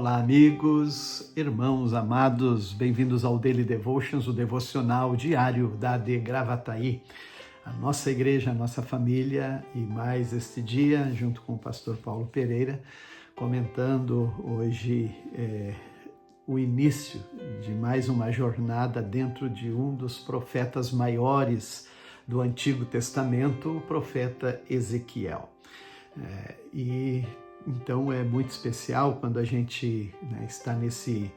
Olá, amigos, irmãos amados, bem-vindos ao Daily Devotions, o devocional diário da AD Gravataí, a nossa igreja, a nossa família, e mais este dia, junto com o pastor Paulo Pereira, comentando hoje o início de mais uma jornada dentro de um dos profetas maiores do Antigo Testamento, o profeta Ezequiel. Então é muito especial quando a gente está nesse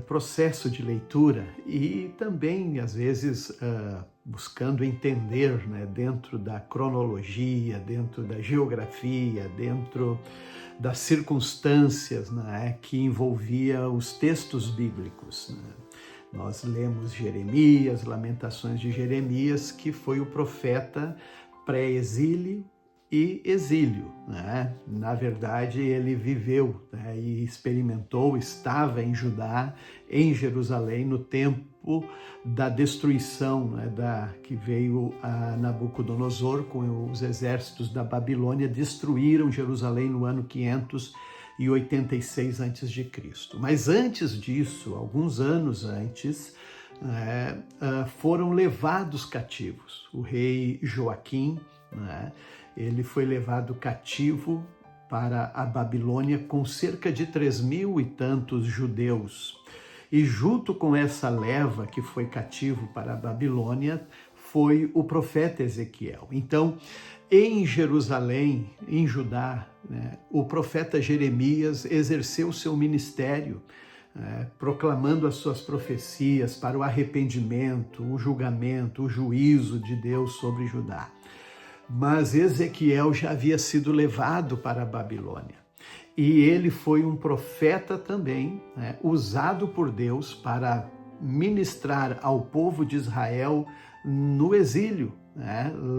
processo de leitura e também, às vezes, buscando entender dentro da cronologia, dentro da geografia, dentro das circunstâncias que envolvia os textos bíblicos. Nós lemos Jeremias, Lamentações de Jeremias, que foi o profeta pré-exílio e exílio. Na verdade, ele viveu e experimentou, estava em Judá, em Jerusalém, no tempo da destruição que veio a Nabucodonosor com os exércitos da Babilônia, destruíram Jerusalém no ano 586 a.C. Mas antes disso, alguns anos antes, foram levados cativos. O rei Joaquim, ele foi levado cativo para a Babilônia com cerca de 3.000 e tantos judeus. E junto com essa leva que foi cativo para a Babilônia, foi o profeta Ezequiel. Então, em Jerusalém, em Judá, o profeta Jeremias exerceu seu ministério, proclamando as suas profecias para o arrependimento, o julgamento, o juízo de Deus sobre Judá. Mas Ezequiel já havia sido levado para a Babilônia. E ele foi um profeta também, usado por Deus para ministrar ao povo de Israel no exílio,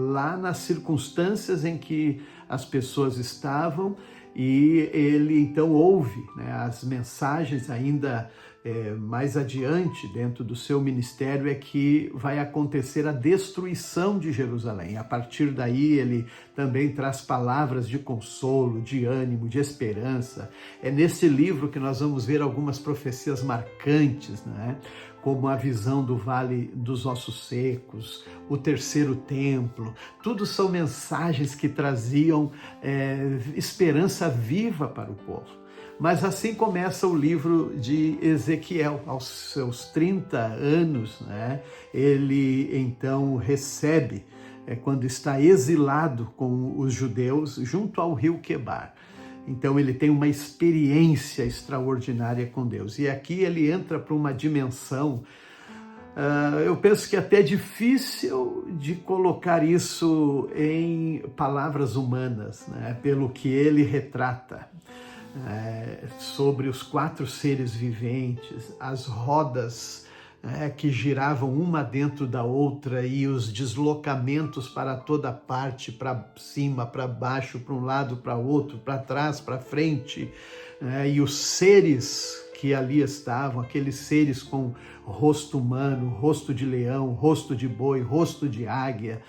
lá nas circunstâncias em que as pessoas estavam, e ele então ouve as mensagens ainda mais adiante dentro do seu ministério, é que vai acontecer a destruição de Jerusalém. A partir daí ele também traz palavras de consolo, de ânimo, de esperança. É nesse livro que nós vamos ver algumas profecias marcantes, como a visão do Vale dos Ossos Secos, o terceiro templo. Tudo são mensagens que traziam esperança viva para o povo. Mas assim começa o livro de Ezequiel. Aos seus 30 anos, ele então recebe, quando está exilado com os judeus, junto ao rio Quebar. Então ele tem uma experiência extraordinária com Deus. E aqui ele entra para uma dimensão, eu penso que até difícil de colocar isso em palavras humanas, pelo que ele retrata. Sobre os 4 seres viventes, as rodas que giravam uma dentro da outra e os deslocamentos para toda parte, para cima, para baixo, para um lado, para outro, para trás, para frente, e os seres que ali estavam, aqueles seres com rosto humano, rosto de leão, rosto de boi, rosto de águia,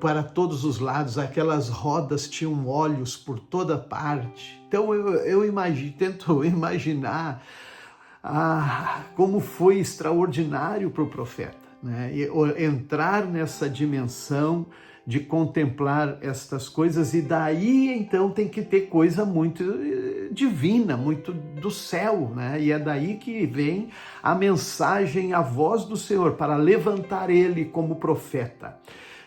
para todos os lados, aquelas rodas tinham olhos por toda parte. Então eu tento imaginar como foi extraordinário para o profeta, entrar nessa dimensão de contemplar estas coisas, e daí então tem que ter coisa muito divina, muito do céu, e é daí que vem a mensagem, a voz do Senhor, para levantar ele como profeta.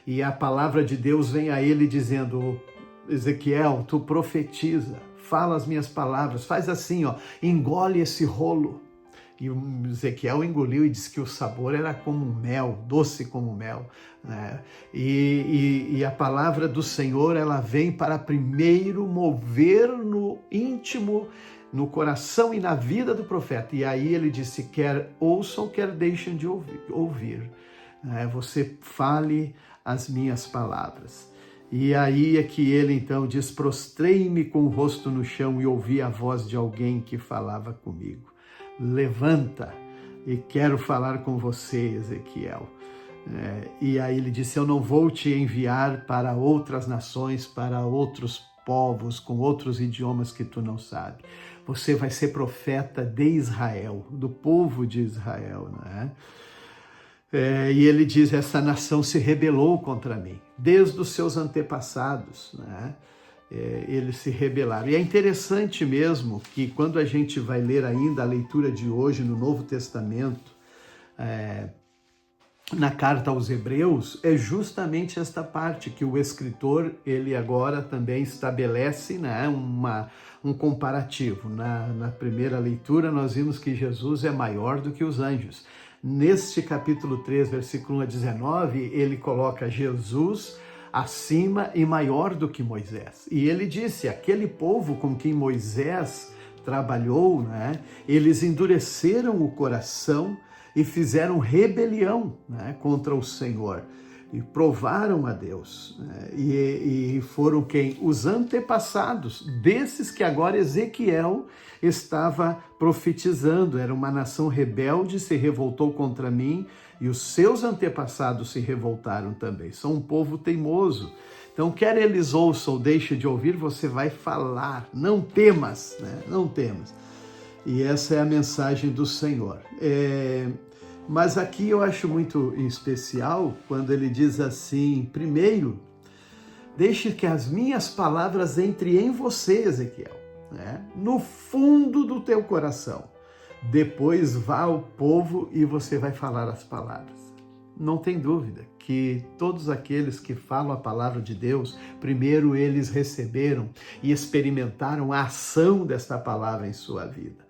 E a palavra de Deus vem a ele dizendo: Ezequiel, tu profetiza, fala as minhas palavras, faz assim, engole esse rolo. E o Ezequiel engoliu e disse que o sabor era como mel, doce como mel. E a palavra do Senhor, ela vem para primeiro mover no íntimo, no coração e na vida do profeta. E aí ele disse: quer ouçam, quer deixem de ouvir. Você fale as minhas palavras. E aí é que ele então diz: prostrei-me com o rosto no chão e ouvi a voz de alguém que falava comigo. Levanta e quero falar com você, Ezequiel. E aí ele disse: eu não vou te enviar para outras nações, para outros povos, com outros idiomas que tu não sabe. Você vai ser profeta de Israel, do povo de Israel, né? E ele diz, essa nação se rebelou contra mim, desde os seus antepassados, né? Eles se rebelaram. E é interessante mesmo que quando a gente vai ler ainda a leitura de hoje no Novo Testamento, na carta aos Hebreus, é justamente esta parte que o escritor, ele agora também estabelece, né, um comparativo. Na primeira leitura nós vimos que Jesus é maior do que os anjos. Neste capítulo 3, versículo 1 a 19, ele coloca Jesus acima e maior do que Moisés. E ele disse, aquele povo com quem Moisés trabalhou, né, eles endureceram o coração e fizeram rebelião, né, contra o Senhor. E provaram a Deus, né, e foram quem? Os antepassados desses que agora Ezequiel estava profetizando. Era uma nação rebelde, se revoltou contra mim, e os seus antepassados se revoltaram também. São um povo teimoso. Então, quer eles ouçam ou deixem de ouvir, você vai falar. Não temas, né? Não temas. E essa é a mensagem do Senhor. Mas aqui eu acho muito especial quando ele diz assim, primeiro, deixe que as minhas palavras entrem em você, Ezequiel, né? No fundo do teu coração. Depois vá ao povo e você vai falar as palavras. Não tem dúvida que todos aqueles que falam a palavra de Deus, primeiro eles receberam e experimentaram a ação desta palavra em sua vida.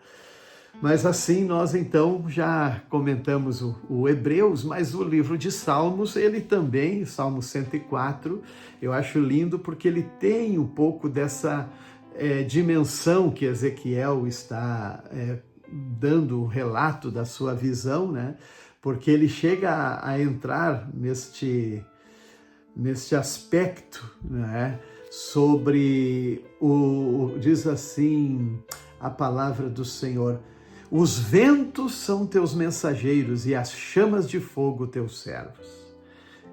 Mas assim nós então já comentamos o Hebreus, mas o livro de Salmos, ele também, Salmo 104, eu acho lindo porque ele tem um pouco dessa dimensão que Ezequiel está dando o relato da sua visão, né? Porque ele chega a entrar neste aspecto, né? Sobre diz assim a palavra do Senhor, os ventos são teus mensageiros e as chamas de fogo teus servos.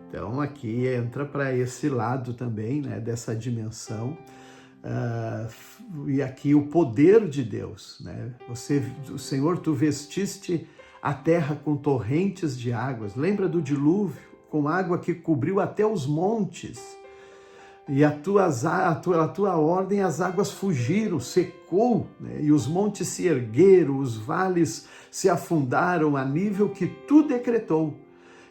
Então aqui entra para esse lado também, né, dessa dimensão. E aqui o poder de Deus, né? O Senhor, tu vestiste a terra com torrentes de águas. Lembra do dilúvio, com água que cobriu até os montes. E a tua ordem as águas fugiram, secou, né? E os montes se ergueram, os vales se afundaram a nível que tu decretou.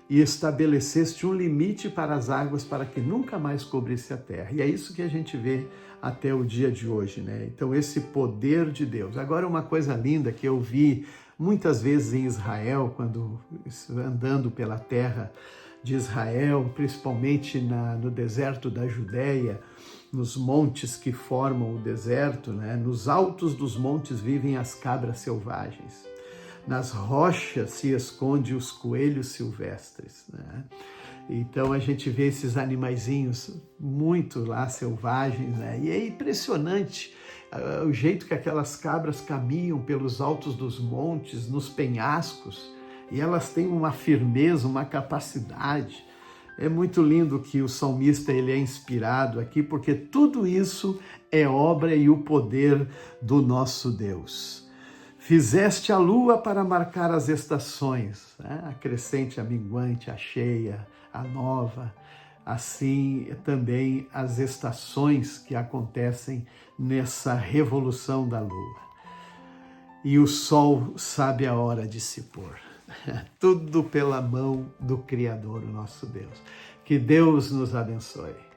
E estabeleceste um limite para as águas para que nunca mais cobrisse a terra. E é isso que a gente vê até o dia de hoje, né? Então esse poder de Deus. Agora uma coisa linda que eu vi muitas vezes em Israel, quando andando pela terra de Israel, principalmente no deserto da Judéia, nos montes que formam o deserto, né? Nos altos dos montes vivem as cabras selvagens. Nas rochas se esconde os coelhos silvestres, né? Então a gente vê esses animaizinhos muito lá selvagens, né? E é impressionante o jeito que aquelas cabras caminham pelos altos dos montes, nos penhascos, e elas têm uma firmeza, uma capacidade. É muito lindo que o salmista ele é inspirado aqui, porque tudo isso é obra e o poder do nosso Deus. Fizeste a lua para marcar as estações, né? A crescente, a minguante, a cheia, a nova, assim também as estações que acontecem nessa revolução da lua. E o sol sabe a hora de se pôr. Tudo pela mão do Criador, o nosso Deus. Que Deus nos abençoe.